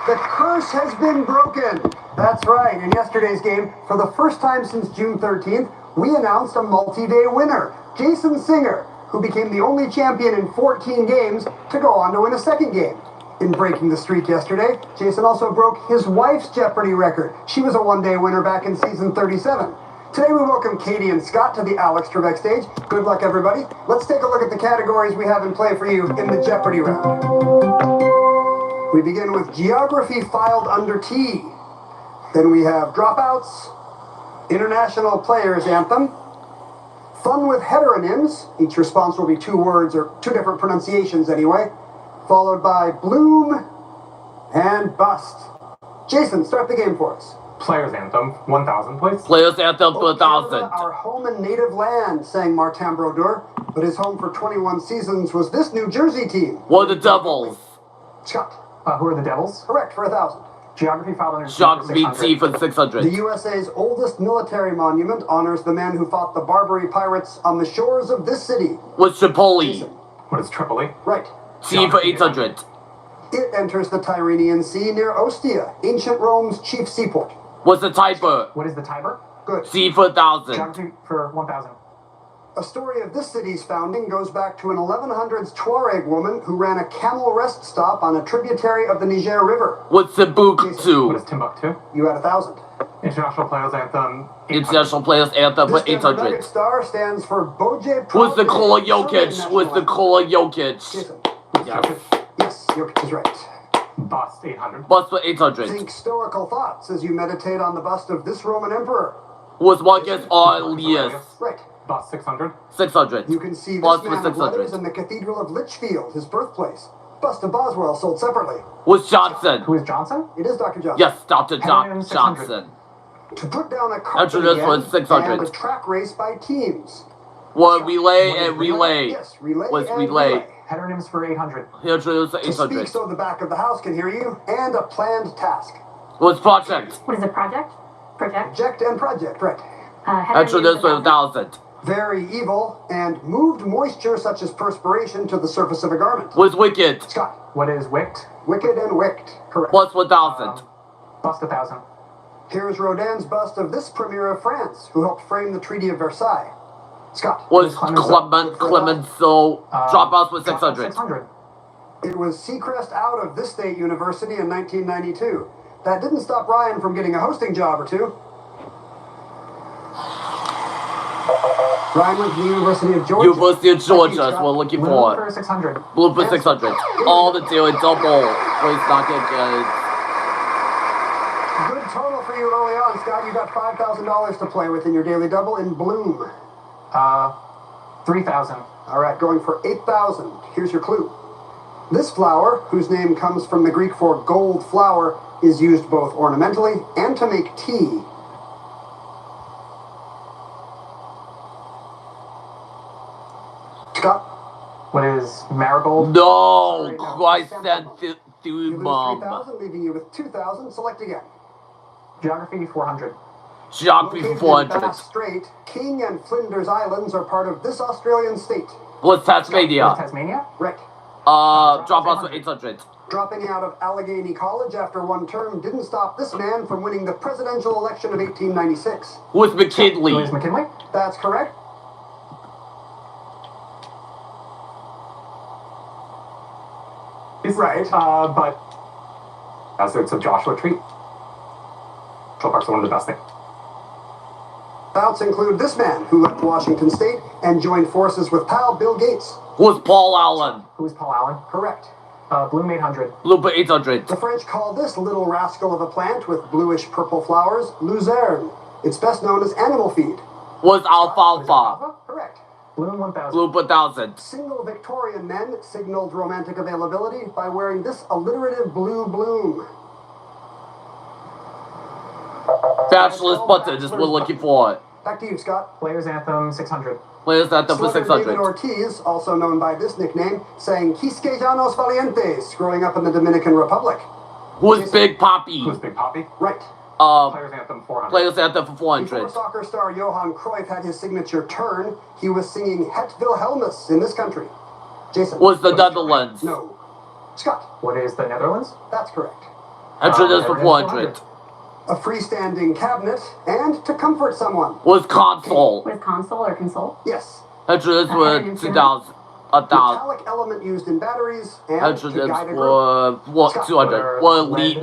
The curse has been broken. That's right. In yesterday's game, for the first time since June 13th, we announced a multi-day winner, Jason Singer, who became the only champion in 14 games to go on to win a second game. In breaking the streak yesterday, Jason also broke his wife's Jeopardy record. She was a one-day winner back in season 37. Today we welcome Katie and Scott to the Alex Trebek stage. Good luck, everybody. Let's take a look at the categories we have in play for you in the Jeopardy round. We begin with geography filed under T. Then we have dropouts, international players anthem, fun with heteronyms. Each response will be two words or two different pronunciations anyway, followed by bloom and bust. Jason, start the game for us. Players anthem, 1,000, please. Players anthem, Oh, 1,000. Canada, our home and native land, sang Martin Brodeur, but his home for 21 seasons was this New Jersey team. What are the Devils? Scott. Who are the Devils? Correct, for 1,000. Geography filed under Geography T for The 600. USA's oldest military monument honors the men who fought the Barbary pirates on the shores of this city. What's Tripoli? Jason. What is Tripoli? Right. T for 800. It enters the Tyrrhenian Sea near Ostia, ancient Rome's chief seaport. What's the Tiber? What is the Tiber? Good. T for 1,000. Geography for 1,000. A story of this city's founding goes back to an 1100s Tuareg woman who ran a camel rest stop on a tributary of the Niger River. What's What Timbuktu? is Timbuktu? You had 1,000. International players anthem, 800. International Players Anthem for This Denver 800. Nugget star stands for Boje Who's the Pravde, Kola Serbian Jokic? national Who's the anthem. Kola Jokic? Jason. Yes. Yes, Jokic is right. Bust, 800. Bust for 800. Think stoical thoughts as you meditate on the bust of this Roman emperor. Who's Marcus Aurelius? Right. Bust, 600. 600. You can see this Bust for man of 600. letters in the Cathedral of Lichfield, his birthplace. Bust of Boswell sold separately. Who's Johnson? Who is Johnson? It is Dr. Johnson. Yes, Dr. Heteronym 600. Johnson. To put down a carpet Introduce again, for 600. and a track race by teams. What relay What is and relay? Yes, relay What's and relay? Heteronyms for 800. Introduce for To speak 800. so the back of the house can hear you, and a planned task. What's project? What is a project? Project. Project and project, right. Introduce for 1,000. Very evil, and moved moisture such as perspiration to the surface of a garment. What's wicked? Scott. What is wicked? Wicked and wicked. Correct. What's 1,000? Bust, 1,000. Here's Rodin's bust of this premier of France, who helped frame the Treaty of Versailles. Scott. What's Clemenceau? Clemenceau? Dropouts for 600. 600. It was Seacrest out of this state university in 1992. That didn't stop Ryan from getting a hosting job or two. Ryan went to the University of Georgia. University of Georgia, that's what we're looking Blue for. for 600. Blue for 600. All the daily double. Please not get good. Good total for you early on, Scott. You got $5,000 to play with in your daily double in Bloom. 3,000. All right, going for 8,000. Here's your clue. This flower, whose name comes from the Greek for gold flower, is used both ornamentally and to make tea. Scott? What is marigold? No! Christ sent You through lose mom. 3,000, leaving you with 2,000. Select again. Geography, 400. Geography Located for in 400. Bass Strait, King and Flinders Islands are part of this Australian state. What's What is Tasmania? Tasmania? Right. Dropouts for 800. Dropping out of Allegheny College after one term didn't stop this man from winning the presidential election of 1896. Who's Who is McKinley? McKinley? That's correct. Right. But as it's a Joshua treat. Troll parks are one of the best things. Bouts include this man who left Washington State and joined forces with pal Bill Gates. Who's Paul Allen? Who is Paul Allen? Correct. Bloom, 800. Blue for 800. The French call this little rascal of a plant with bluish-purple flowers luzerne. It's best known as animal feed. What's alfalfa? Correct. Bloom, 1,000. Blue for 1,000. Single Victorian men signaled romantic availability by wearing this alliterative blue bloom. Bachelor's button is what we're looking for. Back to you, Scott. Players anthem, 600. Players anthem for Slugger David 600. Ortiz, also known by this nickname, sang Quisque Llanos Valientes growing up in the Dominican Republic. Who's Big Poppy? Who's Big Poppy? Right. Players anthem, 400. Players anthem for Before 400. soccer star Johan Cruyff had his signature turn, he was singing Het Wilhelmus in this country. Jason. What's the Netherlands? No. Scott. What is the Netherlands? That's correct. Enter this for There it is, 400. A freestanding cabinet, and to comfort someone. Was console. With console or console? Yes. Enter this for 2,000. Metallic element used in batteries and Enter to this guide a group. for what? 200. Was lead.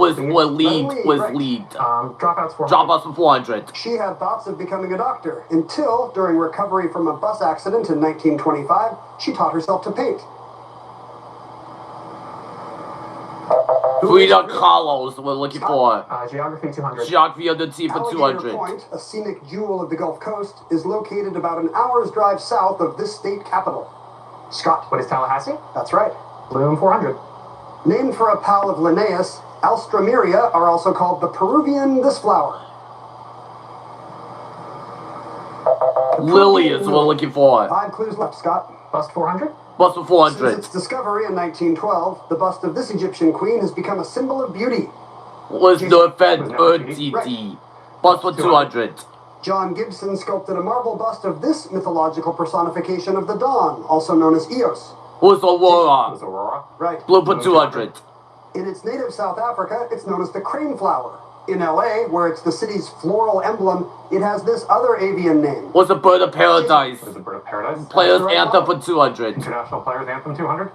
Dropouts for Dropouts for 400. She had thoughts of becoming a doctor until, during recovery from a bus accident in 1925, she taught herself to paint. Frida Kahlos we're looking for. Geography 200. Geography of the T for Alligator 200. Point, a scenic jewel of the Gulf Coast, is located about an hour's drive south of this state capital. Scott. What is Tallahassee? That's right. Bloom 400. Named for a pal of Linnaeus, Alstroemeria are also called the Peruvian this flower. Lily is we're looking for. 5 clues left, Scott. Bust 400. Bust for Since 400. its discovery in 1912, the bust of this Egyptian queen has become a symbol of beauty. Was the Fed Right. TT. Bust for 200. John Gibson sculpted a marble bust of this mythological personification of the dawn, also known as Eos. Was Was Aurora. Aurora. Right. Blue for 200. In its native South Africa, it's known as the crane flower. In LA, where it's the city's floral emblem, it has this other avian name. Was a Bird of Paradise. What is the Bird of Paradise? Players right. Anthem for 200. International Players Anthem 200.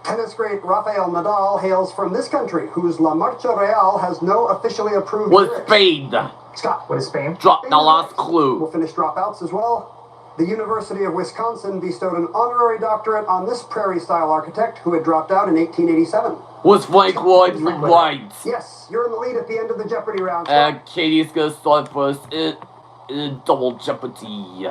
Tennis great Rafael Nadal hails from this country, whose La Marcha Real has no officially approved Was lyrics. Spain. Scott. What is Spain? Drop the Spain last lyrics. clue. We'll finish dropouts as well. The University of Wisconsin bestowed an honorary doctorate on this prairie-style architect who had dropped out in 1887. Was Frank Lloyd Wright. Yes, you're in the lead at the end of the Jeopardy round. And Katie's gonna start first in Double Jeopardy.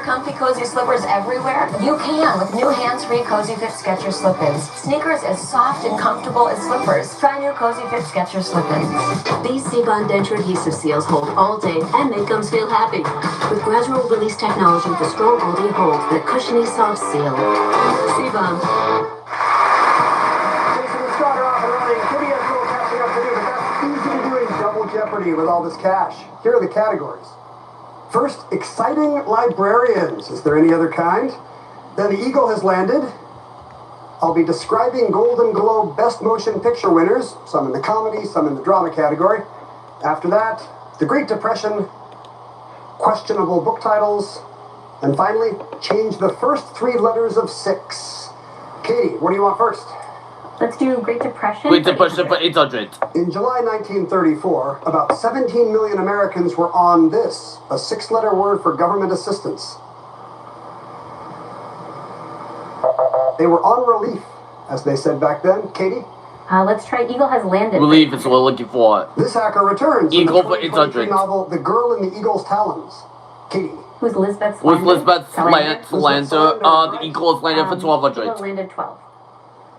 comfy, cozy slippers everywhere? You can with new hands-free Cozy Fit Skechers slip-ins. Sneakers as soft and comfortable as slippers. Try new Cozy Fit Skechers slip-ins. These Seabond denture adhesive seals hold all day and make gums feel happy. With gradual release technology for strong all-day hold and a cushiony soft seal. Seabond. Jason and Scott are off and running. Kitty has a little catching up to do, but that's easy to do in Double Jeopardy with all this cash. Here are the categories. First, exciting librarians. Is there any other kind? Then the Eagle has landed. I'll be describing Golden Globe Best Motion Picture winners, some in the comedy, some in the drama category. After that, the Great Depression, questionable book titles, and finally, change the first 3 letters of 6. Katie, what do you want first? Let's do Great Depression. Great Depression for 800. In July 1934, about 17 million Americans were on this, a 6-letter word for government assistance. They were on relief, as they said back then. Katie? Let's try Eagle has landed. Relief is what we're looking for. This hacker returns Eagle in for the 2023 800. novel The Girl in the Eagle's Talons. Katie? Who's Lisbeth Was Salander? Lisbeth Slander, the Eagle is landed for Eagle 1200. landed 12.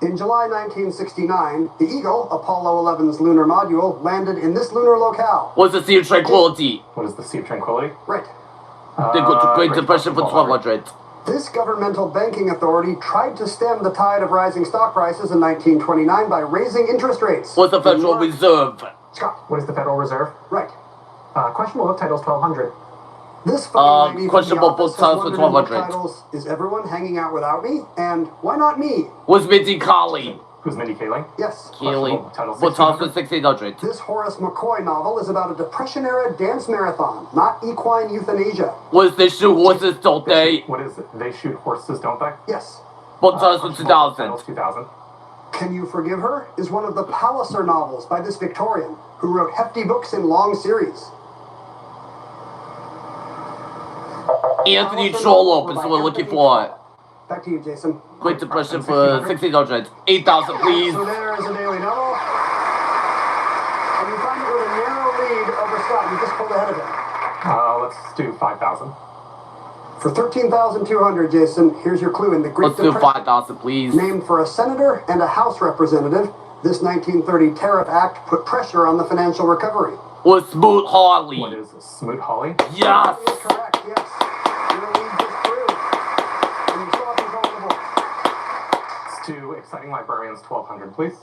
In July 1969, the Eagle, Apollo 11's lunar module, landed in this lunar locale. Was the Sea of Tranquility. What is the Sea of Tranquility? Right. The Great Depression for 1200. This governmental banking authority tried to stem the tide of rising stock prices in 1929 by raising interest rates. Was the Federal Reserve. Scott? What is the Federal Reserve? Right. Questionable book titles 1200. This funny lady from questionable the office book titles has for wondered in book 1200. titles, is everyone hanging out without me? And why not me? Was Minty Collie. Who's Mindy Kaling? Yes. Keely. Questionable titles For 1600. This Horace McCoy novel is about a Depression-era dance marathon, not equine euthanasia. Was the Shoe Horses Don't They? What is it? They shoot horses, don't they? Yes. For Questionable 2000. titles 2000. Can You Forgive Her is one of the Palliser novels by this Victorian, who wrote hefty books in long series. Anthony Trollope is what we're looking for. Back to you, Jason. Great Depression for 1600. 8,000, please. So there is a daily double. And you find it with a narrow lead over Scott. You just pulled ahead of him. Let's do 5,000. For 13,200, Jason, here's your clue in the Great Let's do Depression. 5,000, please. Named for a senator and a House representative, this 1930 Tariff Act put pressure on the financial recovery. Was Smoot Harley. What is Smoot Hawley? Yes. That is correct, yes. Your lead just grew. And you still have control of the board. Let's do Exciting Librarians 1200, please.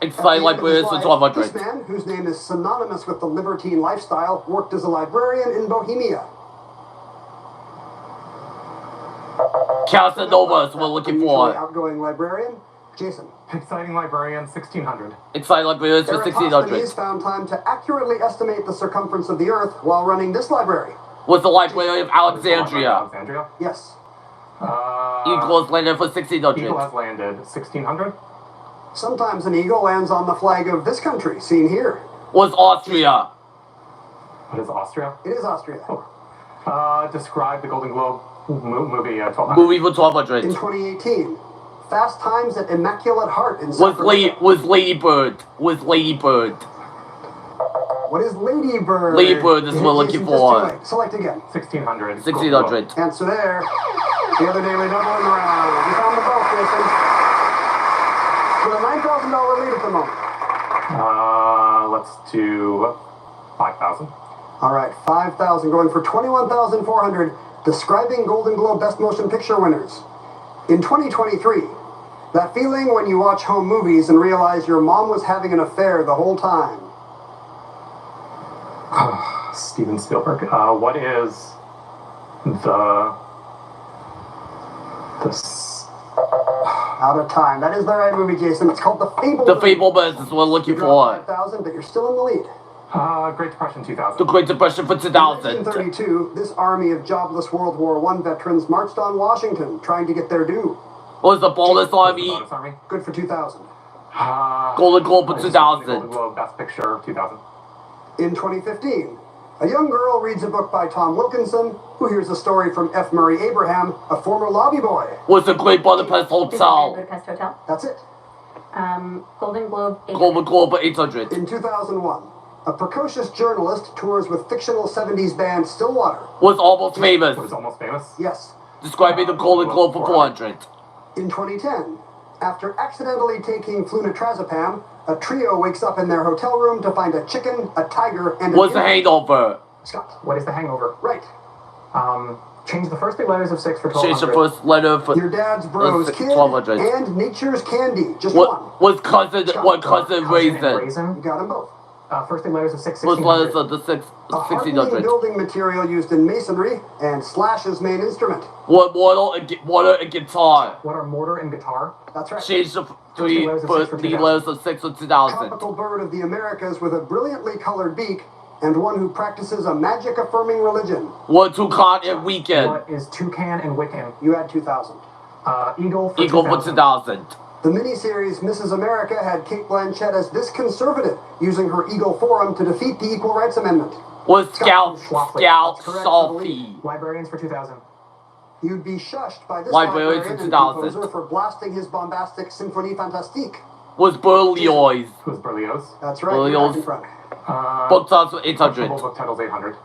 Exciting Librarians for This 1200. man, whose name is synonymous with the libertine lifestyle, worked as a librarian in Bohemia. Casanova is what we're looking Unusually for. outgoing librarian, Jason. Exciting Librarian 1600. Exciting Librarians for Eratosthenes 1600. found time to accurately estimate the circumference of the Earth while running this library. Was the Library of Alexandria. Alexandria. Yes. Eagles landed for Eagle 1600. has landed 1600. Sometimes an eagle lands on the flag of this country, seen here. Was Austria. What is Austria? It is Austria. Describe the Golden Globe movie 1200. Movie for In 1200. 2018, Fast Times at Immaculate Heart in Was Sacramento. Ladybird. Was Ladybird. What is Ladybird? Ladybird is You what we're hit looking Jason just for. too late. Select again. 1600. 1600. Answer there. The other daily double in the round. You found the both, Jason. With a $9,000 lead at the moment. Let's do 5,000. All right, 5,000 going for 21,400. Describing Golden Globe Best Motion Picture winners. In 2023, that feeling when you watch home movies and realize your mom was having an affair the whole time. Steven Spielberg. What is the Out of time. That is the right movie, Jason. It's called The Fablemans. The Fablemans is what we're looking You dropped for. 5,000, but you're still in the lead. Great Depression 2000. The Great Depression for In 2000. 1932, this army of jobless World War I veterans marched on Washington, trying to get their due. Was the Bonus Army. Bonus Army. Good for 2,000. Golden Globe for Golden 2000. Globe Best Picture 2000. In 2015, a young girl reads a book by Tom Wilkinson, who hears a story from F. Murray Abraham, a former lobby boy. Was the Great Budapest Disneyland Hotel. Budapest Hotel. That's it. Golden Globe. 800. Golden Globe for 800. In 2001, A precocious journalist tours with fictional 70s band Stillwater. Was almost famous. Was almost famous. Yes. Describing the Golden Globe for 400. In 2010, after accidentally taking flunitrazepam, a trio wakes up in their hotel room to find a chicken, a tiger, and Was the hangover. Scott. What is the hangover? Right. Change the first 3 letters of 6 for 1200. Change the first letter for Your dad's bro's kid 1200. and nature's candy. Just one. What was cousin Cousin and raisin? raisin. You got them both. First 3 letters of 6, Was 1600. letters of the A hardening 1600. building material used in masonry and Slash's main instrument. What water and guitar? What are mortar and guitar? That's right. Change the Three letters of for six for 3 2000. letters of 6 for 2000. Tropical bird of the Americas with a brilliantly colored beak and one who practices a magic-affirming religion. What toucan and weekend? What is toucan and Wiccan? You had 2,000. Eagle for Equal for 2000. 2000. The miniseries Mrs. America had Kate Blanchett as this conservative, using her Eagle Forum to defeat the Equal Rights Amendment. Was Scout Schlafly. That's correct, Salty? Librarians for 2000. You'd be shushed by this Librarians librarian in and 2000. composer for blasting his bombastic Symphonie Fantastique. Was Berlioz? Who's Berlioz? That's right, Well, you're yours- back in front. Book titles for 800. Book titles 800.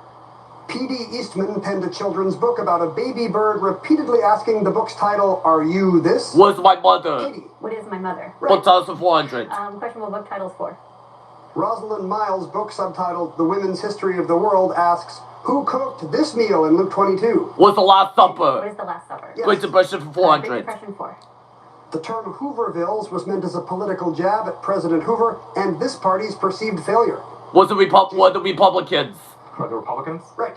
P.D. Eastman penned a children's book about a baby bird repeatedly asking the book's title, "Are you this?" Was my mother? Katie. What is my mother? Book titles for 400. Questionable book titles for. Rosalind Miles' book subtitled The Women's History of the World asks, "Who cooked this meal in Luke 22?" Was the Last What Supper? is the Last Supper? Yes. Great Depression for Great 400. Depression for. The term Hoovervilles was meant as a political jab at President Hoover and this party's perceived failure. Was the Republicans? Who are the Republicans? Right.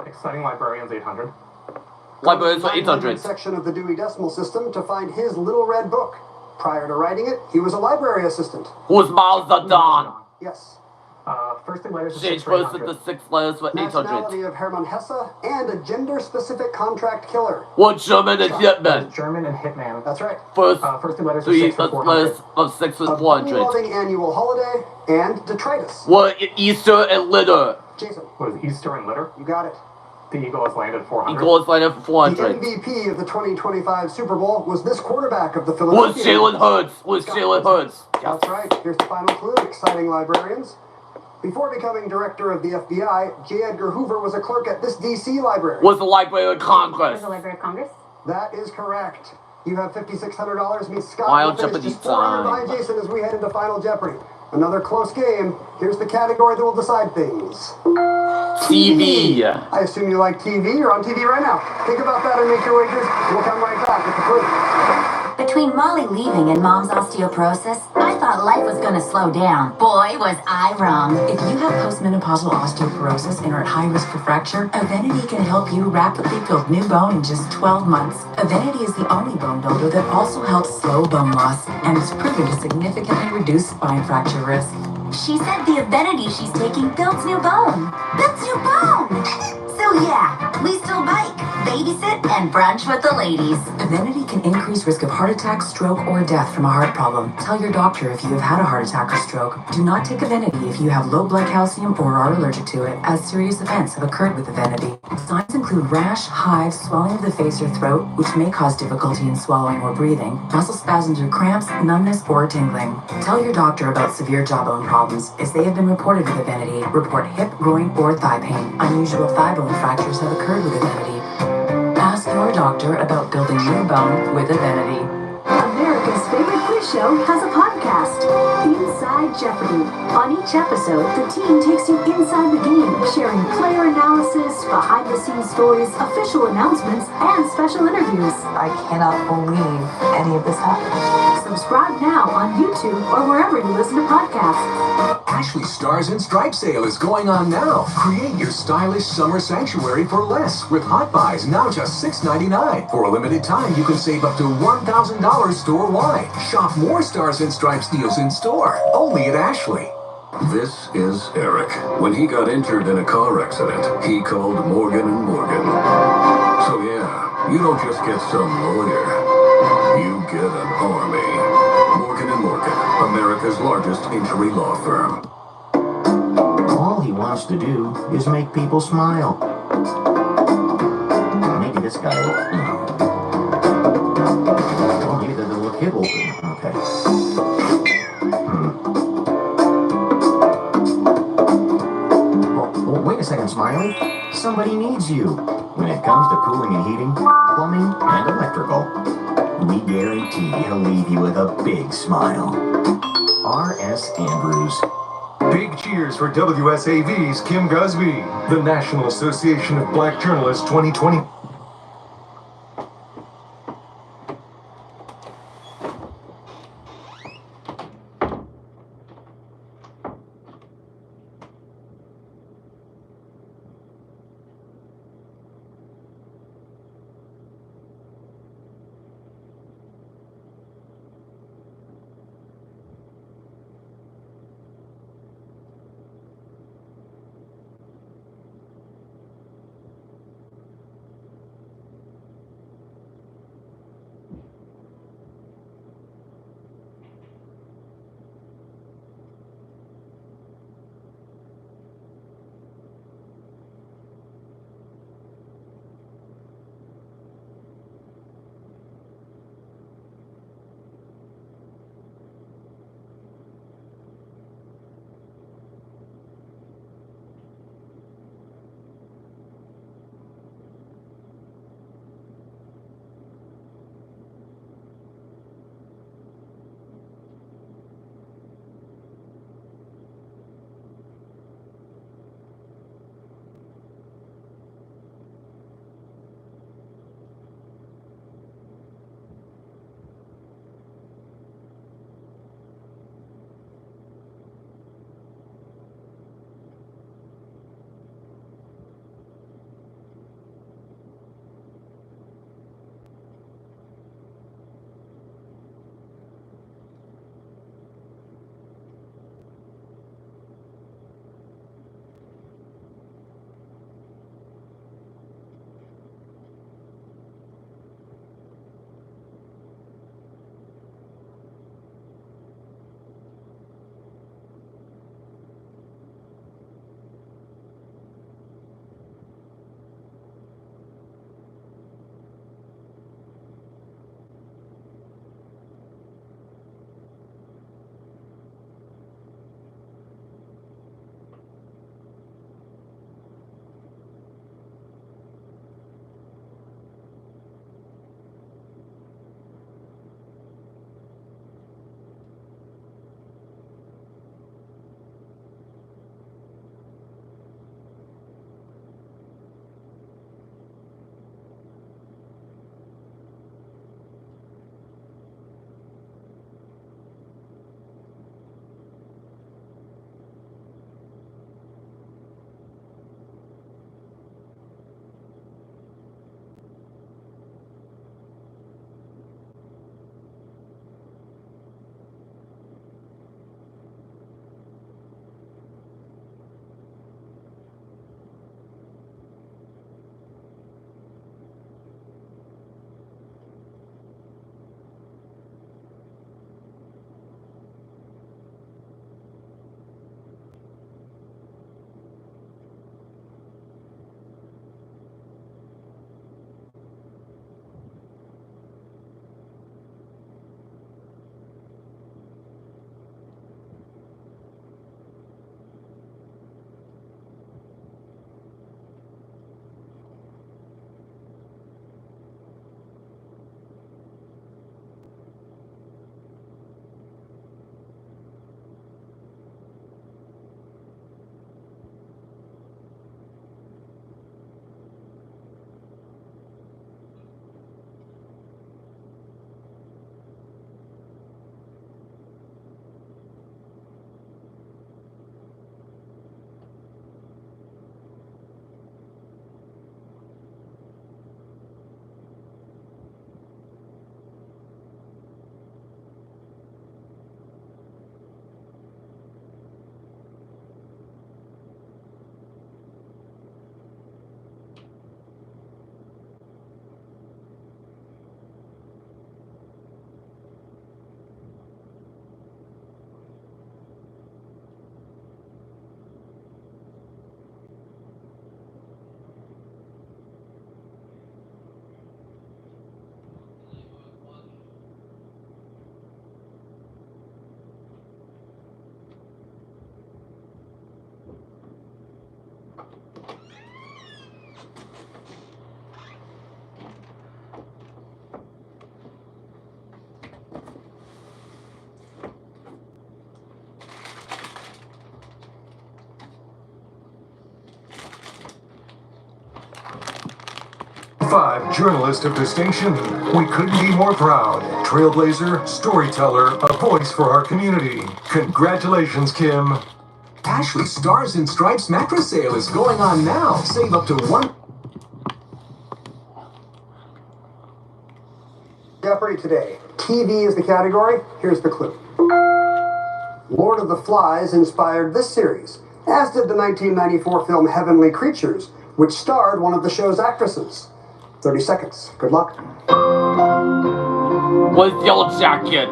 Exciting Librarians 800. Librarians for Go to the 900 800. section of the Dewey Decimal System to find his Little Red Book. Prior to writing it, he was a library assistant. Was Miles the Dawn? Yes. First 3 letters of Change 6 for first 800. the 6 letters for 800. Nationality of Hermann Hesse and a gender-specific contract killer. Was German and Hitman? German and Hitman. That's right. First First 2 letters of 3 6 for 400. letters of 6 for A 400. loving annual holiday and detritus. Were Easter and Litter? Jason, What is Easter and Litter? you got it. The Eagle has landed 400. Eagle is lined up for The 400. MVP of the 2025 Super Bowl was this quarterback of the Was Philadelphia Jalen Eagles. Hurts? Was Jalen Hurts? That's right. Here's the final clue. Exciting librarians. Before becoming director of the FBI, J. Edgar Hoover was a clerk at this D.C. library. Was the Library of What is Congress? the Library of Congress? That is correct. You have $5,600. Means Scott Final will finish Jeopardy just 400 time. by Jason as we head into Final Jeopardy. Another close game. Here's the category that will decide things. TV. I assume you like TV. You're on TV right now. Think about that and make your wagers. We'll come right back with the clue. Between Molly leaving and Mom's osteoporosis, I thought life was gonna slow down. Boy, was I wrong. If you have postmenopausal osteoporosis and are at high risk for fracture, Evenity can help you rapidly build new bone in just 12 months. Evenity is the only bone builder that also helps slow bone loss and is proven to significantly reduce spine fracture risk. She said the Evenity she's taking builds new bone. Builds new bone! So yeah, we still bike, babysit, and brunch with the ladies. Evenity can increase risk of heart attack, stroke, or death from a heart problem. Tell your doctor if you have had a heart attack or stroke. Do not take Evenity if you have low blood calcium or are allergic to it, as serious events have occurred with Evenity. Signs include rash, hives, swelling of the face or throat, which may cause difficulty in swallowing or breathing, muscle spasms or cramps, numbness, or tingling. Tell your doctor about severe jawbone problems. If they have been reported with Evenity, report hip, groin, or thigh pain. Unusual thigh bone fractures have occurred with Evenity. Ask your doctor about building new bone with Evenity. America's favorite quiz show has a podcast, Inside Jeopardy! On each episode, the team takes you inside the game, sharing player analysis, behind-the-scenes stories, official announcements, and special interviews. I cannot believe any of this happened. Subscribe now on YouTube or wherever you listen to podcasts. Ashley Stars and Stripes sale is going on now. Create your stylish summer sanctuary for less with Hot Buys now just $6.99. For a limited time, you can save up to $1,000 store-wide. Shop more Stars and Stripes deals in store, only at Ashley. This is Eric. When he got injured in a car accident, he called Morgan & Morgan. So yeah, you don't just get some lawyer. You get an army. Morgan & Morgan, America's largest injury law firm. All he wants to do is make people smile. Maybe this guy will, well, maybe the little kid will. Okay. Smiley. Somebody needs you when it comes to cooling and heating, plumbing, and electrical. We guarantee he'll leave you with a big smile. R.S. Andrews. Big cheers for WSAV's Kim Gusby, the National Association of Black Journalists 2020. 1995 Journalist of Distinction. We couldn't be more proud. Trailblazer, storyteller, a voice for our community. Congratulations, Kim. Ashley Stars and Stripes mattress sale is going on now. Save up to one. Jeopardy today. TV is the category. Here's the clue. Lord of the Flies inspired this series, as did the 1994 film Heavenly Creatures, which starred one of the show's actresses. 30 seconds. Good luck. With Yellow Jackets.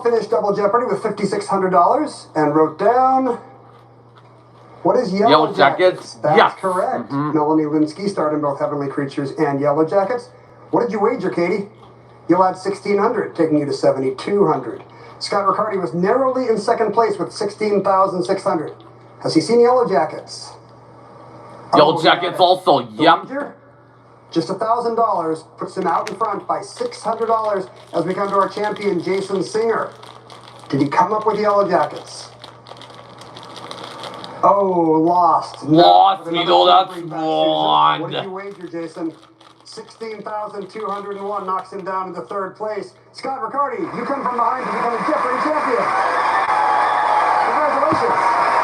Finished Double Jeopardy with $5,600 and wrote down, what is Yellow Jackets? That's yes. correct. Melanie Linsky starred in both Heavenly Creatures and Yellow Jackets. What did you wager, Katie? You'll add $1,600, taking you to $7,200. Scott Riccardi was narrowly in second place with $16,600. Has he seen Yellow Jackets? Yellow Jackets also, yep. Just $1,000 puts him out in front by $600 as we come to our champion, Jason Singer. Did he come up with Yellow Jackets? Oh, lost. Lost, you know that's wrong. What did you wager, Jason? 16,201 knocks him down into third place. Scott Riccardi, you come from behind to become a Jeopardy champion. Congratulations.